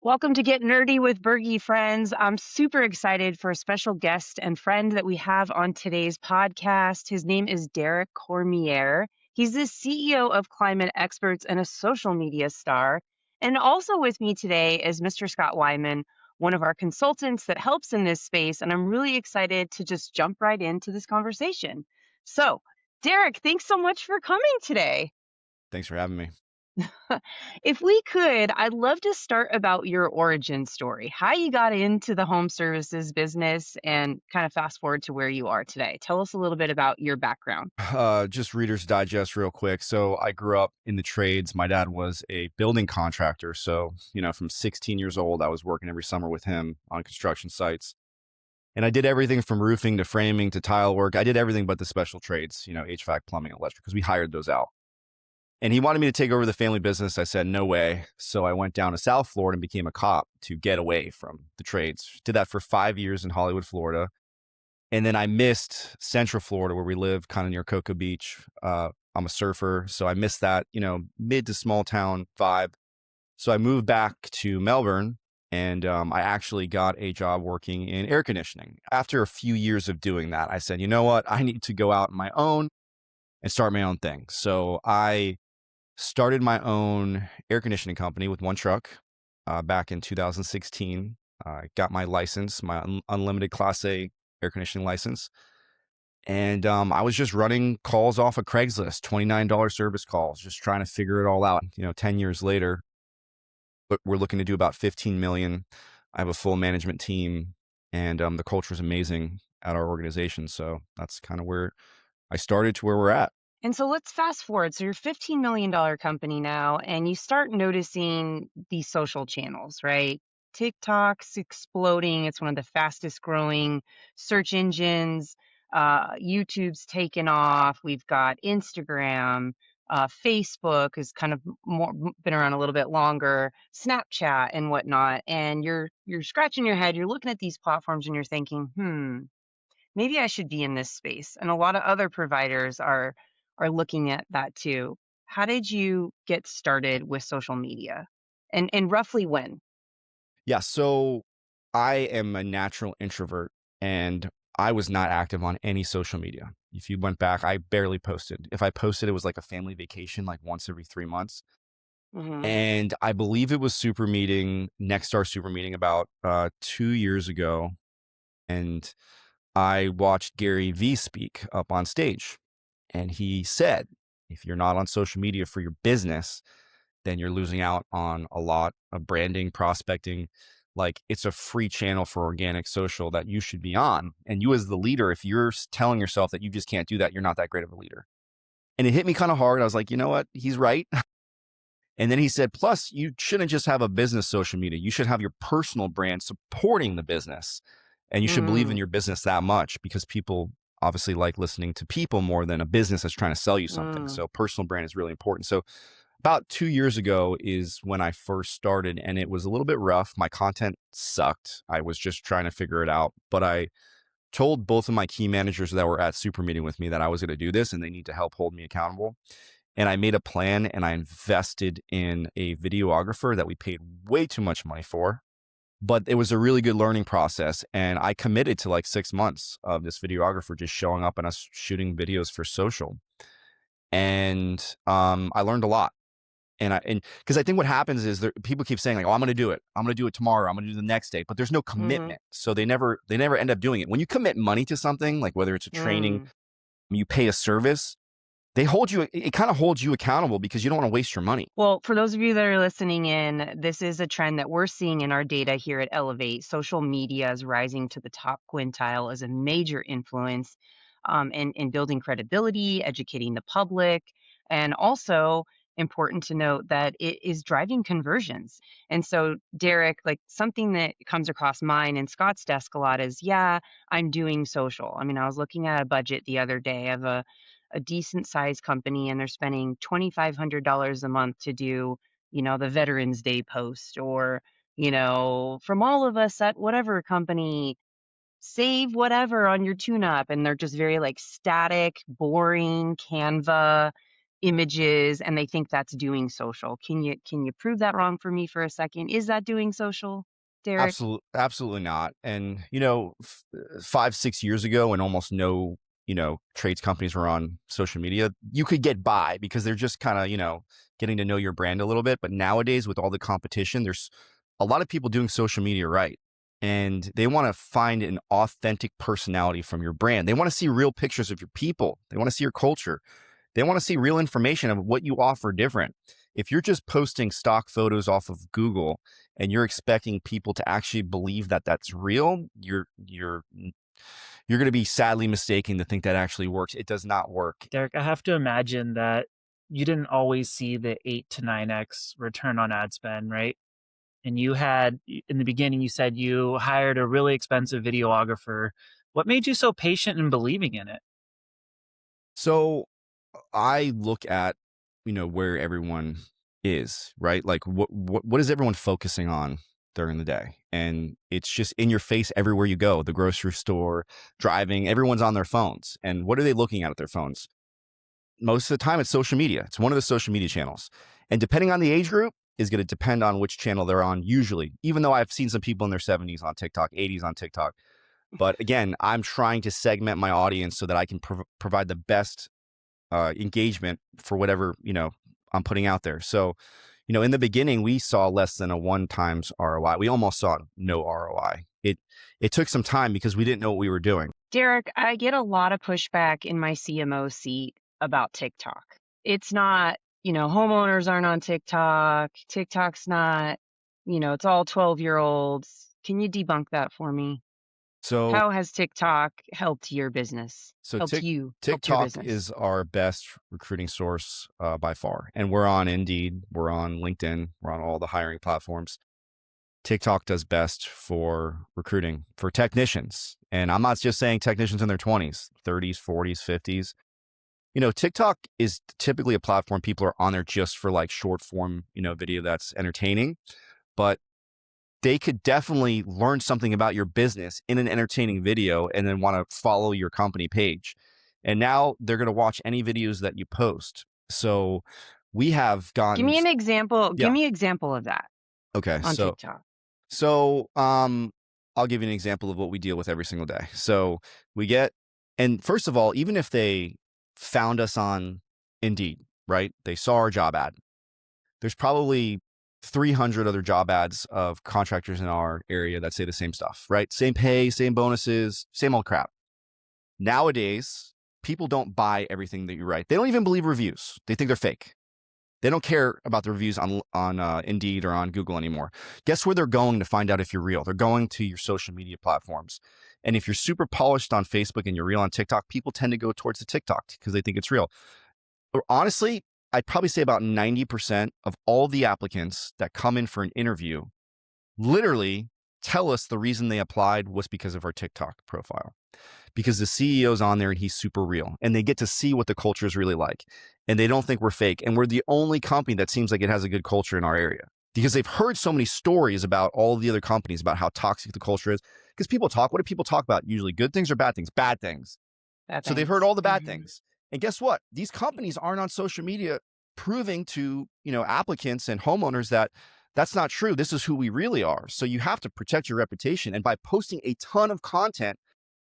Welcome to Get Nerdy with Bergie, friends. I'm super excited for a special guest and friend that we have on today's podcast. His name is Derek Cormier. He's the CEO of Climate Experts and a social media star. And also with me today is Mr. Scott Wyman, one of our consultants that helps in this space. And I'm really excited to just jump right into this conversation. So, Derek, thanks so much for coming today. Thanks for having me. If we could, I'd love to start about your origin story, how you got into the home services business and kind of fast forward to where you are today. Tell us a little bit about your background. Just Reader's Digest real quick. So I grew up in the trades. My dad was a building contractor. So, from 16 years old, I was working every summer with him on construction sites. And I did everything from roofing to framing to tile work. I did everything but the special trades, HVAC, plumbing, electric, because we hired those out. And he wanted me to take over the family business. I said, no way. So I went down to South Florida and became a cop to get away from the trades. Did that for 5 years in Hollywood, Florida. And then I missed Central Florida where we live kind of near Cocoa Beach. I'm a surfer. So I missed that, mid to small town vibe. So I moved back to Melbourne and I actually got a job working in air conditioning. After a few years of doing that, I said, you know what? I need to go out on my own and start my own thing. So I started my own air conditioning company with one truck back in 2016. I got my license, my unlimited Class A air conditioning license. And I was just running calls off of Craigslist, $29 service calls, just trying to figure it all out. 10 years later, but we're looking to do about 15 million. I have a full management team and the culture is amazing at our organization. So that's kind of where I started to where we're at. And so let's fast forward. So you're a $15 million company now, and you start noticing these social channels, right? TikTok's exploding. It's one of the fastest growing search engines. YouTube's taken off. We've got Instagram. Facebook has kind of been around a little bit longer, Snapchat and whatnot. And you're scratching your head. You're looking at these platforms and you're thinking, maybe I should be in this space. And a lot of other providers are looking at that too. How did you get started with social media? And roughly when? Yeah. So I am a natural introvert and I was not active on any social media. If you went back, I barely posted. If I posted, it was like a family vacation, like once every 3 months. Hmm. And I believe it was Super Meeting, Nextstar Super Meeting about 2 years ago. And I watched Gary Vee speak up on stage. And he said, if you're not on social media for your business, then you're losing out on a lot of branding, prospecting. Like it's a free channel for organic social that you should be on. And you as the leader, if you're telling yourself that you just can't do that, you're not that great of a leader. And it hit me kind of hard. I was like, you know what? He's right. And then he said, plus, you shouldn't just have a business social media. You should have your personal brand supporting the business. And you should believe in Mm, your business that much because people obviously like listening to people more than a business that's trying to sell you something. mm. So personal brand is really important. So about 2 years ago is when I first started, and it was a little bit rough. My content sucked. I was just trying to figure it out. But I told both of my key managers that were at Super Meeting with me that I was going to do this and they need to help hold me accountable. And I made a plan and I invested in a videographer that we paid way too much money for. But it was a really good learning process. And I committed to like 6 months of this videographer just showing up and us shooting videos for social. And I learned a lot. And because I think what happens is people keep saying like, oh, I'm going to do it. I'm going to do it tomorrow. I'm going to do the next day, but there's no Hmm. commitment. So they never end up doing it. When you commit money to something, like whether it's a training, Mm. you pay a service, it kind of holds you accountable because you don't want to waste your money. Well, for those of you that are listening in, this is a trend that we're seeing in our data here at Elevate. Social media is rising to the top quintile as a major influence in building credibility, educating the public, and also important to note that it is driving conversions. And so, Derek, like something that comes across mine and Scott's desk a lot is, yeah, I'm doing social. I mean, I was looking at a budget the other day of a decent sized company and they're spending $2,500 a month to do, the Veterans Day post or, from all of us at whatever company, save whatever on your tune up. And they're just very like static, boring, Canva. images and they think that's doing social. Can you prove that wrong for me for a second? Is that doing social, Derek? Absolutely not. And, 5, 6 years ago when almost no, trades companies were on social media, you could get by because they're just kind of, getting to know your brand a little bit. But nowadays with all the competition, there's a lot of people doing social media right. And they want to find an authentic personality from your brand. They want to see real pictures of your people. They want to see your culture. They want to see real information of what you offer different. If you're just posting stock photos off of Google and you're expecting people to actually believe that that's real, you're going to be sadly mistaken to think that actually works. It does not work. Derek, I have to imagine that you didn't always see the 8 to 9x return on ad spend, right? And you had, in the beginning, you said you hired a really expensive videographer. What made you so patient in believing in it? So I look at, where everyone is, right? Like what is everyone focusing on during the day? And it's just in your face everywhere you go, the grocery store, driving, everyone's on their phones. And what are they looking at their phones? Most of the time it's social media. It's one of the social media channels. And depending on the age group is going to depend on which channel they're on usually, even though I've seen some people in their 70s on TikTok, 80s on TikTok. But again, I'm trying to segment my audience so that I can provide the best engagement for whatever, I'm putting out there. So, in the beginning, we saw less than a 1 times ROI. We almost saw no ROI. It took some time because we didn't know what we were doing. Derek, I get a lot of pushback in my CMO seat about TikTok. It's not, homeowners aren't on TikTok. TikTok's not, it's all 12-year-olds. Can you debunk that for me? So, How has TikTok helped your business? so Helped your TikTok business? is our best recruiting source by far. And we're on Indeed, we're on LinkedIn, we're on all the hiring platforms. TikTok does best for recruiting for technicians. And I'm not just saying technicians in their 20s, 30s, 40s, 50s. TikTok is typically a platform people are on there just for like short form, video that's entertaining, but they could definitely learn something about your business in an entertaining video and then want to follow your company page. And now they're going to watch any videos that you post. So we have Give gotten, me an example. Give yeah. me an example of that Okay. on TikTok. So I'll give you an example of what we deal with every single day. So we get, and first of all, even if they found us on Indeed, right? They saw our job ad. There's probably 300 other job ads of contractors in our area that say the same stuff, right? Same pay, same bonuses, same old crap. Nowadays, people don't buy everything that you write. They don't even believe reviews. They think they're fake. They don't care about the reviews on Indeed or on Google anymore. Guess where they're going to find out if you're real? They're going to your social media platforms. And if you're super polished on Facebook and you're real on TikTok, people tend to go towards the TikTok because they think it's real. But honestly, I'd probably say about 90% of all the applicants that come in for an interview literally tell us the reason they applied was because of our TikTok profile. Because the CEO's on there and he's super real and they get to see what the culture is really like. And they don't think we're fake. And we're the only company that seems like it has a good culture in our area because they've heard so many stories about all the other companies about how toxic the culture is. Because people talk, what do people talk about? Usually good things or bad things? Bad things. So they've heard all the bad things. And guess what? These companies aren't on social media proving to, applicants and homeowners that that's not true. This is who we really are. So you have to protect your reputation. And by posting a ton of content,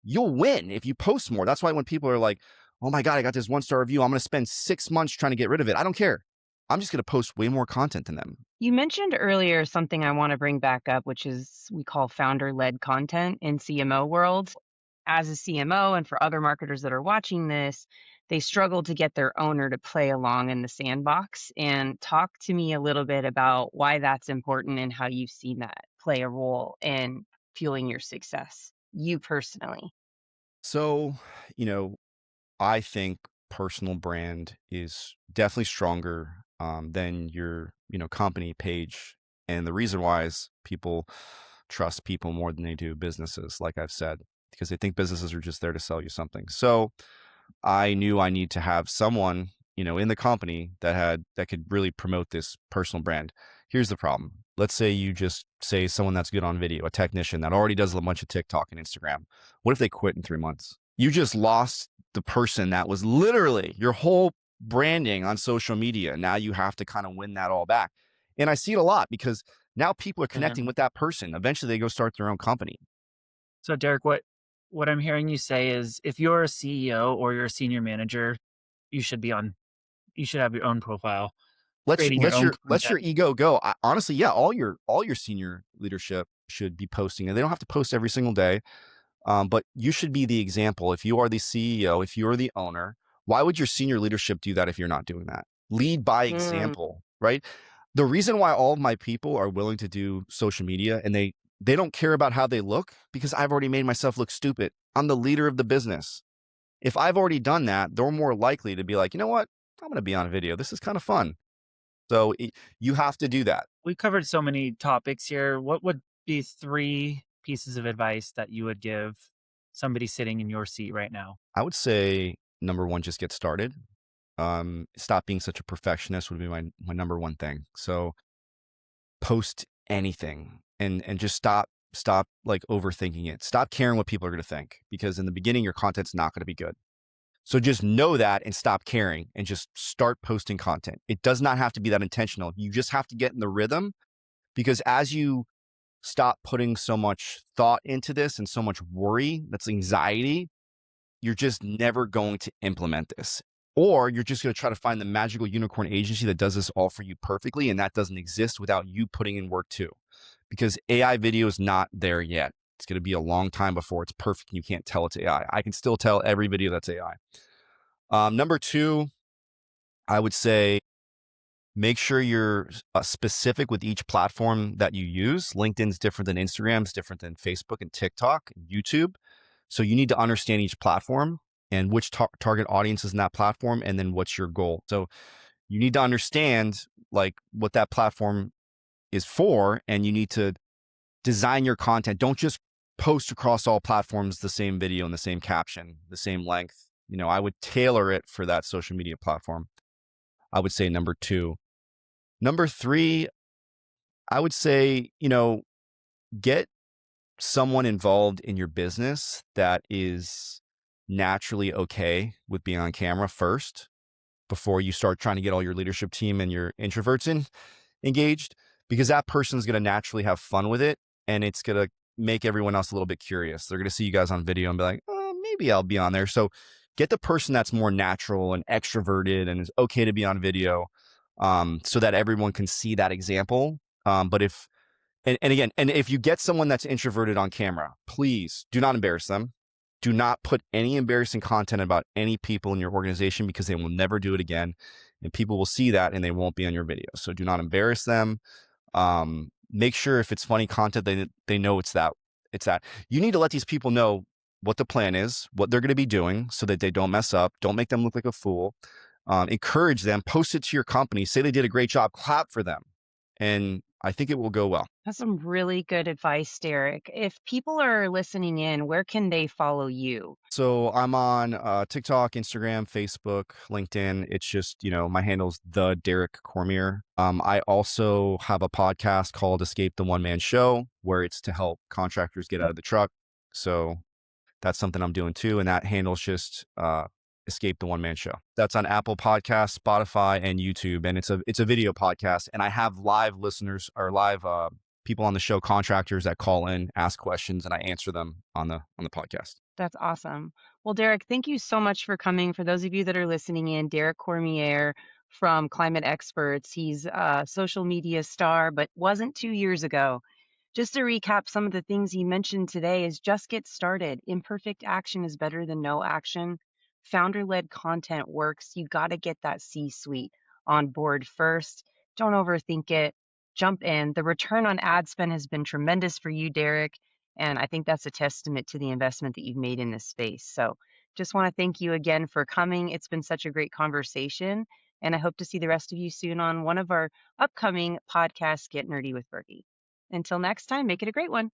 you'll win if you post more. That's why when people are like, oh my God, I got this 1-star review, I'm going to spend 6 months trying to get rid of it. I don't care. I'm just going to post way more content than them. You mentioned earlier something I want to bring back up, which is we call founder-led content in CMO world. As a CMO and for other marketers that are watching this, they struggle to get their owner to play along in the sandbox. And talk to me a little bit about why that's important and how you've seen that play a role in fueling your success, you personally. So, I think personal brand is definitely stronger than your, company page. And the reason why is people trust people more than they do businesses, like I've said, because they think businesses are just there to sell you something. So I knew I need to have someone, in the company that could really promote this personal brand. Here's the problem. Let's say you just say someone that's good on video, a technician that already does a bunch of TikTok and Instagram. What if they quit in 3 months? You just lost the person that was literally your whole branding on social media. Now you have to kind of win that all back. And I see it a lot because now people are connecting with that person. Eventually they go start their own company. So Derek, what I'm hearing you say is if you're a CEO or you're a senior manager, you should be on you should have your own profile, creating your own Let your content. ego go. Honestly, yeah, all your senior leadership should be posting, and they don't have to post every single day. But you should be the example. If you are the CEO, if you are the owner, why would your senior leadership do that if you're not doing that? Lead by Mm, example, right? The reason why all of my people are willing to do social media and they don't care about how they look because I've already made myself look stupid. I'm the leader of the business. If I've already done that, they're more likely to be like, you know what? I'm going to be on a video. This is kind of fun. So you have to do that. We covered so many topics here. What would be 3 pieces of advice that you would give somebody sitting in your seat right now? I would say number one, just get started. Stop being such a perfectionist would be my number one thing. So post anything and just stop like overthinking it. Stop caring what people are going to think because in the beginning your content's not going to be good. So just know that and stop caring and just start posting content. It does not have to be that intentional. You just have to get in the rhythm because as you stop putting so much thought into this and so much worry, that's anxiety, you're just never going to implement this. Or you're just going to try to find the magical unicorn agency that does this all for you perfectly. And that doesn't exist without you putting in work too. Because AI video is not there yet. It's going to be a long time before it's perfect and you can't tell it's AI. I can still tell every video that's AI. Number two, I would say make sure you're specific with each platform that you use. LinkedIn's different than Instagram's different than Facebook and TikTok and YouTube. So you need to understand each platform and which target audience is in that platform, and then what's your goal. So you need to understand like what that platform is for, and you need to design your content. Don't just post across all platforms the same video and the same caption, the same length. I would tailor it for that social media platform. I would say number two. Number three, I would say, get someone involved in your business that is naturally okay with being on camera first before you start trying to get all your leadership team and your introverts engaged, because that person's going to naturally have fun with it and it's going to make everyone else a little bit curious. They're going to see you guys on video and be like, oh, maybe I'll be on there. So get the person that's more natural and extroverted and is okay to be on video, so that everyone can see that example. But if and again, and if you get someone that's introverted on camera, please do not embarrass them. Do not put any embarrassing content about any people in your organization because they will never do it again. And people will see that and they won't be on your video. So do not embarrass them. Make sure if it's funny content, they know it's that. It's that. You need to let these people know what the plan is, what they're going to be doing so that they don't mess up. Don't make them look like a fool. Encourage them, post it to your company, say they did a great job, clap for them. And I think it will go well. that's some really good advice, Derek. If people are listening in, where can they follow you? So I'm on TikTok, Instagram, Facebook, LinkedIn. It's just, my handle's the Derek Cormier. I also have a podcast called Escape the One Man Show, where it's to help contractors get out of the truck. So that's something I'm doing too. And that handle's just Escape the One Man Show. That's on Apple Podcasts, Spotify, and YouTube. And it's a video podcast. And I have live listeners or live people on the show, contractors that call in, ask questions, and I answer them on the podcast. That's awesome. Well, Derek, thank you so much for coming. For those of you that are listening in, Derek Cormier from Climate Experts. He's a social media star, but wasn't 2 years ago. Just to recap, some of the things he mentioned today is just get started. Imperfect action is better than no action. Founder-led content works. You got to get that C-suite on board first. Don't overthink it. Jump in. The return on ad spend has been tremendous for you, Derek. And I think that's a testament to the investment that you've made in this space. So just want to thank you again for coming. It's been such a great conversation. And I hope to see the rest of you soon on one of our upcoming podcasts, Get Nerdy with Bertie. Until next time, make it a great one.